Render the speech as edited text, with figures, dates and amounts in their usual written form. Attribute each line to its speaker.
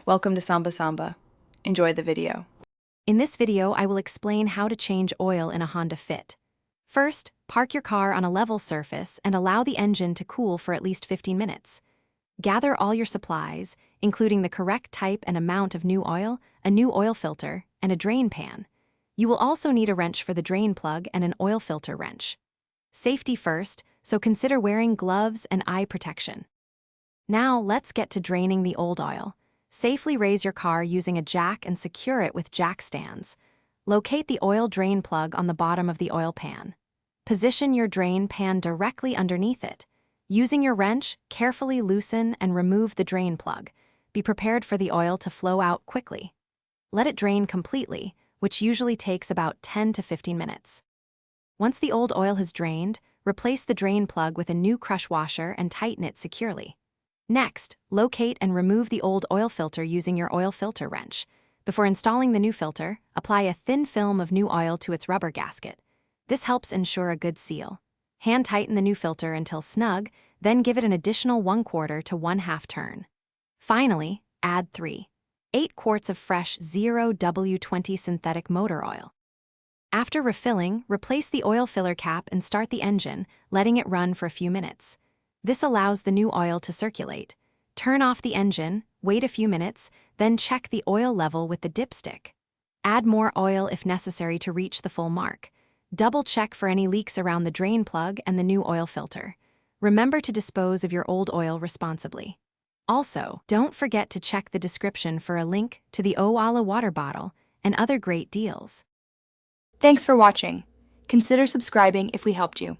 Speaker 1: Welcome to Samba Samba. Enjoy the video.
Speaker 2: In this video, I will explain how to change oil in a Honda Fit. First, park your car on a level surface and allow the engine to cool for at least 15 minutes. Gather all your supplies, including the correct type and amount of new oil, a new oil filter, and a drain pan. You will also need a wrench for the drain plug and an oil filter wrench. Safety first, so consider wearing gloves and eye protection. Now, let's get to draining the old oil. Safely raise your car using a jack and secure it with jack stands. Locate the oil drain plug on the bottom of the oil pan. Position your drain pan directly underneath it. Using your wrench, carefully loosen and remove the drain plug. Be prepared for the oil to flow out quickly. Let it drain completely, which usually takes about 10 to 15 minutes. Once the old oil has drained, replace the drain plug with a new crush washer and tighten it securely. Next, locate and remove the old oil filter using your oil filter wrench. Before installing the new filter, apply a thin film of new oil to its rubber gasket. This helps ensure a good seal. Hand tighten the new filter until snug, then give it an additional 1/4 to 1/2 turn. Finally, add 3/8 quarts of fresh 0W20 synthetic motor oil. After refilling, replace the oil filler cap and start the engine, letting it run for a few minutes. This allows the new oil to circulate. Turn off the engine, wait a few minutes, then check the oil level with the dipstick. Add more oil if necessary to reach the full mark. Double-check for any leaks around the drain plug and the new oil filter. Remember to dispose of your old oil responsibly. Also, don't forget to check the description for a link to the Owala water bottle and other great deals.
Speaker 3: Thanks for watching. Consider subscribing if we helped you.